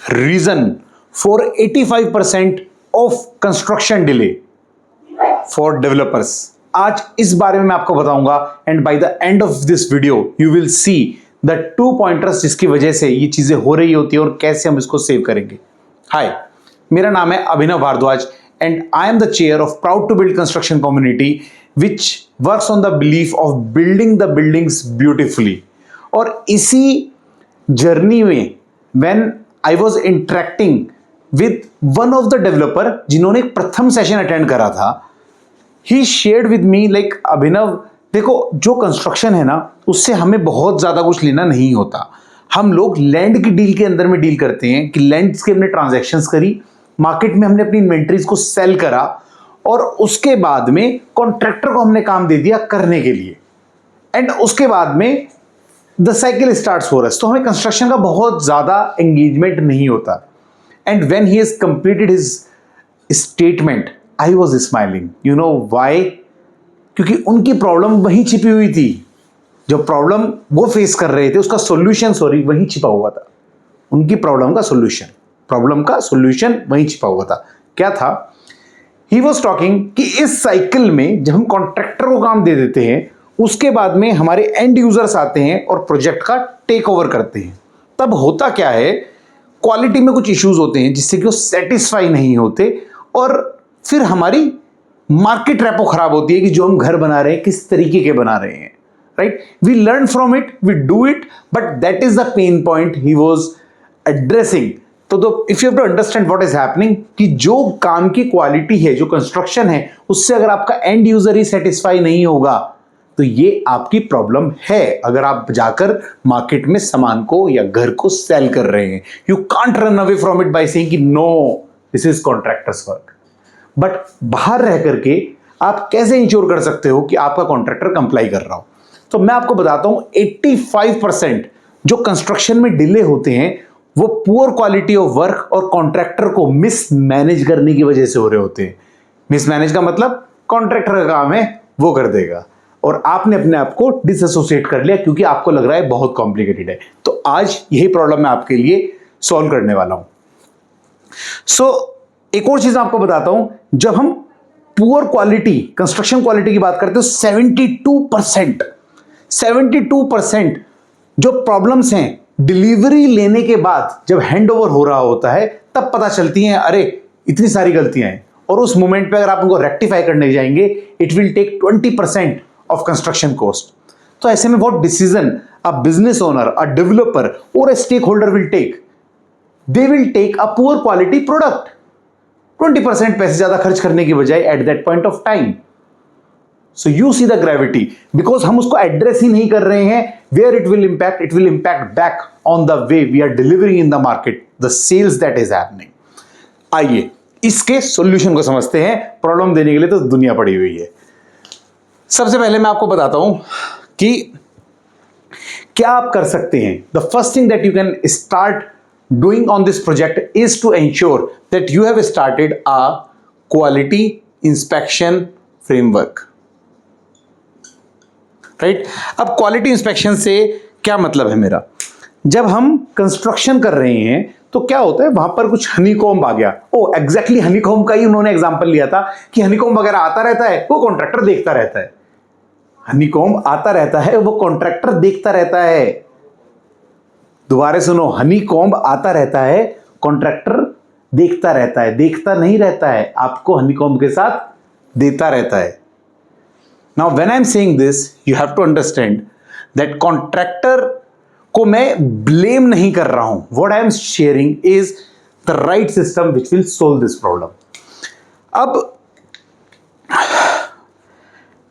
reason for 85% of construction delay for developers. आज इस बारे में मैं आपको बताऊंगा and by the end of this video you will see the 2 pointers जिसकी वजह से ये चीजें हो रही होती है और कैसे हम इसको सेव करेंगे. हाय, मेरा नाम है Abhinav Bhardwaj and I am the chair of proud to build construction community which works on the belief of building the buildings beautifully. और इसी जर्नी में when I was interacting with one of the developer जिन्होंने एक प्रथम session attend करा था, he shared with me like Abhinav, देखो जो कंस्ट्रक्शन है ना उससे हमें बहुत ज़्यादा कुछ लेना नहीं होता. हम लोग लैंड की डील के अंदर में डील करते हैं कि लैंड के हमने ट्रांजैक्शंस करी, मार्केट में हमने अपनी इन्वेंट्रीज को सेल करा और उसके बाद में कॉन्ट्रैक्टर को हमने काम दे दिया करने के लिए एंड उसके बाद में the cycle starts for us. तो हमें कंस्ट्रक्शन का बहुत ज़्यादा एंगेजमेंट नहीं होता. And when he has completed his statement I was smiling. You know why? क्योंकि उनकी प्रॉब्लम वहीं छिपी हुई थी. जो प्रॉब्लम वो फेस कर रहे थे उसका सॉल्यूशन वहीं छिपा हुआ था. उनकी प्रॉब्लम का सॉल्यूशन वहीं छिपा हुआ था. क्या था? ही वाज टॉकिंग कि इस साइकिल में जब हम कॉन्ट्रैक्टर को काम दे देते हैं उसके बाद में हमारे एंड यूजर्स आते हैं और प्रोजेक्ट का टेक ओवर करते हैं. तब होता क्या है, क्वालिटी में कुछ इश्यूज होते हैं जिससे कि वो सेटिस्फाई नहीं होते और फिर हमारी मार्केट रेपो खराब होती है कि जो हम घर बना रहे हैं किस तरीके के बना रहे हैं. Right? We learn from it, we do it, but that is the pain point he was addressing. तो if you have to understand what is happening कि जो काम की क्वालिटी है, जो कंस्ट्रक्शन है, उससे अगर आपका एंड यूजर ही सेटिस्फाई नहीं होगा तो ये आपकी प्रॉब्लम है. अगर आप जाकर मार्केट में सामान को या घर को सेल कर रहे हैं, you can't run away from it by saying कि no this is contractors work. But बाहर रह करके आप कैसे इंश्योर कर सकते हो कि आपका कॉन्ट्रैक्टर कंप्लाई कर रहा हो? तो मैं आपको बताता हूं 85% जो कंस्ट्रक्शन में डिले होते हैं वो पुअर क्वालिटी ऑफ वर्क और कॉन्ट्रैक्टर को मिसमैनेज करने की वजह से हो रहे होते हैं. मिसमैनेज का मतलब कॉन्ट्रैक्टर का काम है वो कर देगा और आपने अपने आप को डिसएसोसिएट कर लिया क्योंकि आपको लग रहा है बहुत कॉम्प्लिकेटेड है. तो आज यही प्रॉब्लम मैं आपके लिए सॉल्व करने वाला हूं. एक और चीज आपको बताता हूं, जब हम पुअर क्वालिटी कंस्ट्रक्शन क्वालिटी की बात करते हो 72% जो प्रॉब्लम्स हैं डिलीवरी लेने के बाद जब हैंडओवर हो रहा होता है तब पता चलती हैं. अरे इतनी सारी गलतियां हैं और उस मोमेंट पे अगर आप उनको रेक्टिफाई करने जाएंगे it will take 20% of construction cost. तो ऐसे में what decision a business owner, a developer और a stakeholder will take? They will take a poor quality product 20% पैसे ज्यादा खर्च करने की बजाय at that point of time. So you see the gravity, because हम उसको एड्रेस ही नहीं कर रहे हैं. Where it will impact back on the way we are delivering in the market the sales that is happening. आइए इसके solution को समझते हैं. प्रॉब्लम देने के लिए तो दुनिया पड़ी हुई है. सबसे पहले मैं आपको बताता हूं कि क्या आप कर सकते हैं. The first thing that you can start doing on this project is to ensure that you have started a quality inspection framework. Right? अब क्वालिटी इंस्पेक्शन से क्या मतलब है मेरा? जब हम कंस्ट्रक्शन कर रहे हैं तो क्या होता है, वहां पर कुछ हनीकॉम्ब आ गया. एग्जैक्टली हनीकॉम्ब का ही उन्होंने एग्जांपल लिया था कि हनीकॉम्ब वगैरह आता रहता है, वो कॉन्ट्रैक्टर देखता रहता है. हनीकॉम्ब आता रहता है, वो कॉन्ट्रैक्टर देखता रहता है. दोबारा सुनो, हनीकॉम्ब आता रहता है, कॉन्ट्रैक्टर देखता रहता है. देखता नहीं रहता है, आपको हनीकॉम्ब के साथ देता रहता है. Now when I am saying this you have to understand that contractor को मैं ब्लेम नहीं कर रहा हूं. What I am sharing is the right system which will solve this problem. अब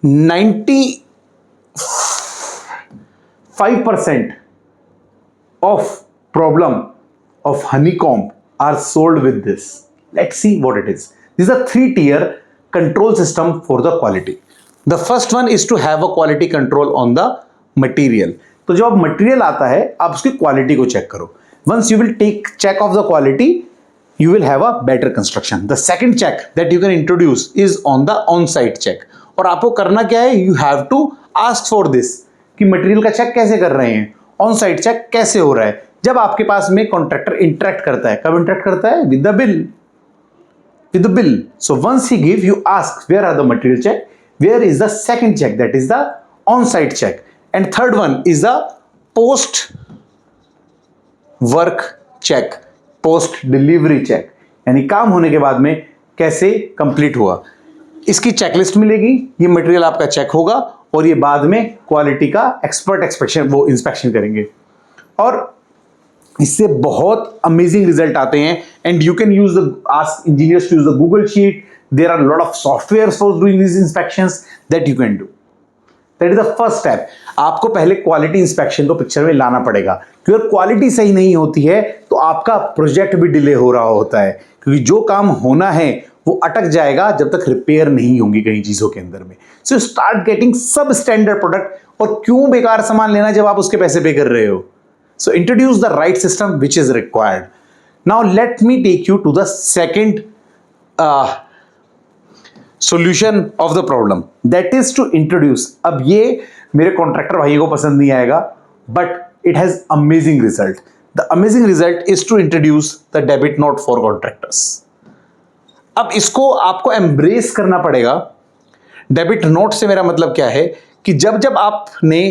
95% of problem of honeycomb are solved with this. Let's see what it is. This is a 3-tier control system for the quality. The first one is to have a quality control on the material. तो जब material आता है आप उसकी quality को check करो. Once you will take check of the quality, you will have a better construction. The second check that you can introduce is on the on-site check. और आपको करना क्या है, you have to ask for this कि material का check कैसे कर रहे हैं, ऑन साइट चेक कैसे हो रहा है, जब आपके पास में कॉन्ट्रैक्टर इंटरेक्ट करता है, कब इंटरेक्ट करता है? With the bill, with the bill. So once he give, you ask where are the material check, where is the second check, that is the on-site check, and third one is the post work check, post delivery check, यानी काम होने के बाद में कैसे complete हुआ, इसकी checklist मिलेगी, ये मटेरियल आपका चेक होगा और ये बाद में क्वालिटी का एक्सपर्ट इंस्पेक्शन करेंगे और इससे बहुत अमेजिंग रिजल्ट आते हैं. And you can use the ask engineers to use the Google sheet. There are lot of software for doing this inspections that you can do. That is the first step. आपको पहले quality inspection को picture में लाना पड़ेगा, क्योंकि quality सही नहीं होती है तो आपका प्रोजेक्ट भी डिले हो रहा होता है, क्योंकि जो काम होना है वो अटक जाएगा जब तक रिपेयर नहीं होंगी कई चीजों के अंदर में. सो स्टार्ट गेटिंग सब स्टैंडर्ड प्रोडक्ट. और क्यों बेकार सामान लेना जब आप उसके पैसे पे कर रहे हो? So introduce the right system which is required. Now let me take you to the second solution of the problem. That is to introduce. अब ये मेरे कॉन्ट्रैक्टर भाई को पसंद नहीं आएगा, but it has amazing result. The amazing result is to introduce the debit note for contractors. अब इसको आपको embrace करना पड़ेगा. डेबिट नोट से मेरा मतलब क्या है कि जब जब आपने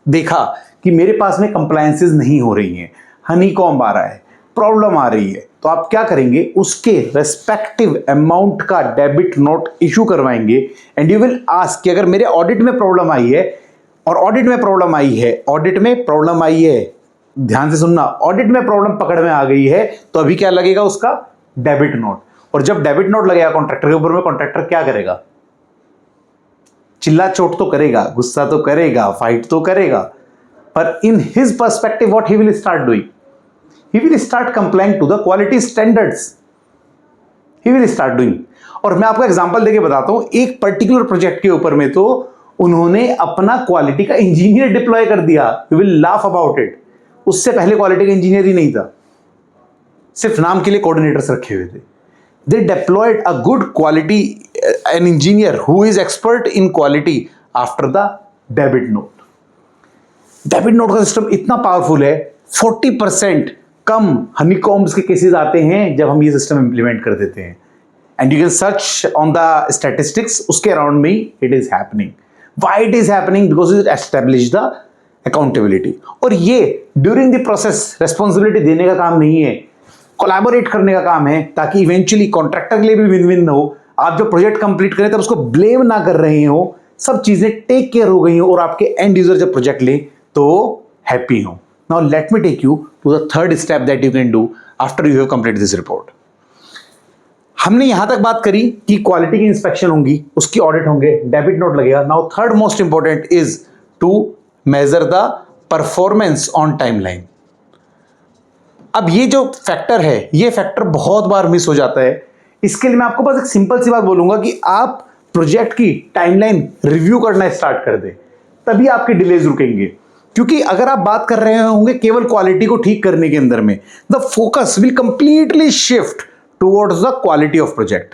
देखा कि मेरे पास में कंप्लायंसेस नहीं हो रही हैं, हनीकॉम्ब आ रहा है, प्रॉब्लम आ रही है, तो आप क्या करेंगे? उसके रेस्पेक्टिव अमाउंट का डेबिट नोट इशू करवाएंगे. एंड यू विल आस्क कि अगर मेरे ऑडिट में प्रॉब्लम आई है और ऑडिट में प्रॉब्लम आई है, ध्यान से सुनना, ऑडिट में प्रॉब्लम पकड़ में आ गई है तो अभी क्या लगेगा? उसका डेबिट नोट. और जब डेबिट नोट लगेगा कॉन्ट्रैक्टर के ऊपर में, कॉन्ट्रैक्टर क्या करेगा? चिल्ला चोट तो करेगा, गुस्सा तो करेगा, फाइट तो करेगा, पर in his perspective what he will start doing? He will start complying to the quality standards. He will start doing. और मैं आपको एग्जांपल देके बताता हूं. एक पर्टिकुलर प्रोजेक्ट के ऊपर में तो उन्होंने अपना क्वालिटी का इंजीनियर डिप्लॉय कर दिया. You will laugh about it. उससे पहले क्वालिटी का इंजीनियर ही नहीं था, सिर्फ नाम के लिए कोऑर्डिनेटर्स रखे हुए थे. They deployed a good quality, an engineer who is expert in quality after the debit note. Debit note का सिस्टम इतना पावरफुल है, 40% कम हनीकॉम्ब्स के केसेस आते हैं जब हम ये सिस्टम इंप्लीमेंट कर देते हैं. And you can search on the statistics, उसके अराउंड में it is happening. Why it is happening? Because it establish the accountability. और ये ड्यूरिंग द प्रोसेस रिस्पॉन्सिबिलिटी देने का काम नहीं है, कोलैबोरेट करने का काम है, ताकि इवेंचुअली कॉन्ट्रैक्टर के लिए भी विन विन हो. आप जब प्रोजेक्ट कंप्लीट करें तब उसको ब्लेम ना कर रहे हो, सब चीजें टेक केयर हो गई हो और आपके एंड यूजर जब प्रोजेक्ट ले तो हैप्पी हो. Now let me take you to the third step that you can do after you have complete this report. हमने यहां तक बात करी कि क्वालिटी की इंस्पेक्शन होंगी, उसकी ऑडिट होंगे, डेबिट नोट लगेगा. Now third most important is to measure the performance on timeline. अब ये जो फैक्टर है, ये फैक्टर बहुत बार मिस हो जाता है. इसके लिए मैं आपको बस एक सिंपल सी बात बोलूंगा कि आप प्रोजेक्ट की टाइमलाइन रिव्यू करना स्टार्ट कर दें, तभी आपके डिलेज रुकेंगे. क्योंकि अगर आप बात कर रहे होंगे केवल क्वालिटी को ठीक करने के अंदर में, the focus will completely shift towards the quality of project.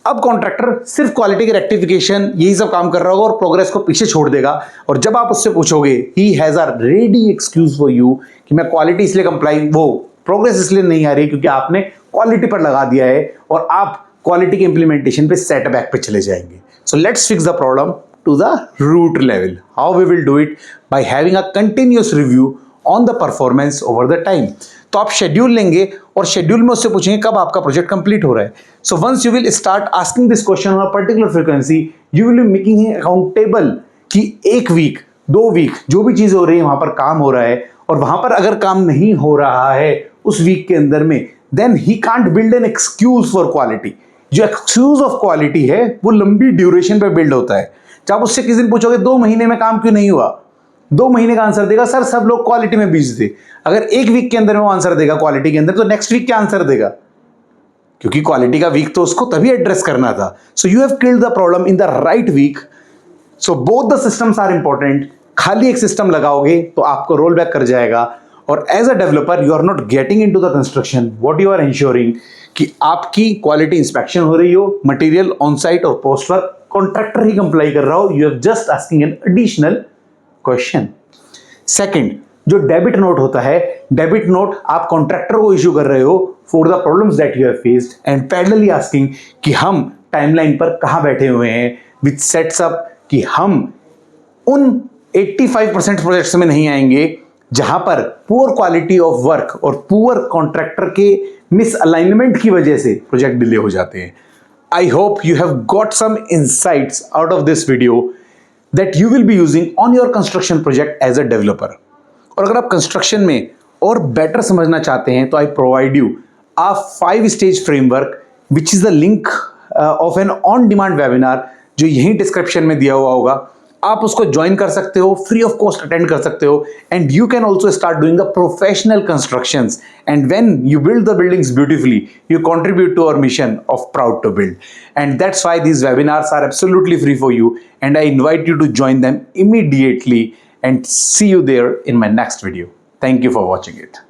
अब कॉन्ट्रैक्टर सिर्फ क्वालिटी के रेक्टिफिकेशन यही सब काम कर रहा होगा और प्रोग्रेस को पीछे छोड़ देगा. और जब आप उससे पूछोगे, he has a ready excuse for you कि मैं क्वालिटी इसलिए कंप्लाई, वो प्रोग्रेस इसलिए नहीं आ रही क्योंकि आपने क्वालिटी पर लगा दिया है और आप क्वालिटी के इंप्लीमेंटेशन पे सेटबैक पे चले जाएंगे. So let's fix the problem to the root level. How we will do it? By having a continuous review on the performance over the time. तो आप शेड्यूल लेंगे और शेड्यूल में उससे पूछेंगे कब आपका प्रोजेक्ट कंप्लीट हो रहा है. So once you will start asking this question on a particular frequency, you will be making him accountable कि 1 वीक 2 वीक जो भी चीज हो रही है वहां पर काम हो रहा है, और वहां पर अगर काम नहीं हो रहा है उस वीक के अंदर में, then he can't build an excuse for quality. जो एक्सक्यूज ऑफ क्वालिटी है वो लंबी ड्यूरेशन पे बिल्ड होता है. जब उससे किसी दिन पूछोगे 2 महीने में काम क्यों नहीं हुआ, 2 महीने का आंसर देगा सर सब लोग क्वालिटी में बिजी थे. अगर 1 वीक के अंदर में वो आंसर देगा क्वालिटी के अंदर, तो नेक्स्ट वीक क्या आंसर देगा? क्योंकि क्वालिटी का वीक तो उसको तभी एड्रेस करना था. So you have killed the problem in the right week. So both the systems are important. खाली एक सिस्टम लगाओगे तो आपको रोल बैक कर जाएगा. और as a developer you are not getting into the construction. What you are ensuring कि आपकी क्वालिटी इंस्पेक्शन हो रही हो, मटेरियल ऑन साइट और पोस्ट वर्क कॉन्ट्रैक्टर ही कंप्लाई कर रहा हो. You have just asking an additional question. Second, जो डेबिट नोट होता है, डेबिट नोट आप कॉन्ट्रैक्टर को इश्यू कर रहे हो for the problems that you have faced and parallelly asking कि हम टाइमलाइन पर कहां बैठे हुए हैं, विच सेट्स अप कि हम उन 85% प्रोजेक्ट्स में नहीं आएंगे जहां पर पुअर क्वालिटी ऑफ वर्क और पुअर कॉन्ट्रैक्टर के मिस अलाइनमेंट की वजह से प्रोजेक्ट डिले हो जाते हैं। I hope you have got some insights out of this video that you will be using on your construction project as a developer. और अगर आप कंस्ट्रक्शन में और बेटर समझना चाहते हैं तो I provide you a 5-stage framework which is the link of an on demand webinar जो यहीं डिस्क्रिप्शन में दिया हुआ होगा। आप उसको ज्वाइन कर सकते हो, फ्री ऑफ कॉस्ट अटेंड कर सकते हो and you can also start doing the professional constructions and when you build the buildings beautifully you contribute to our mission of proud to build and that's why these webinars are absolutely free for you and I invite you to join them immediately and see you there in my next video. Thank you for watching it.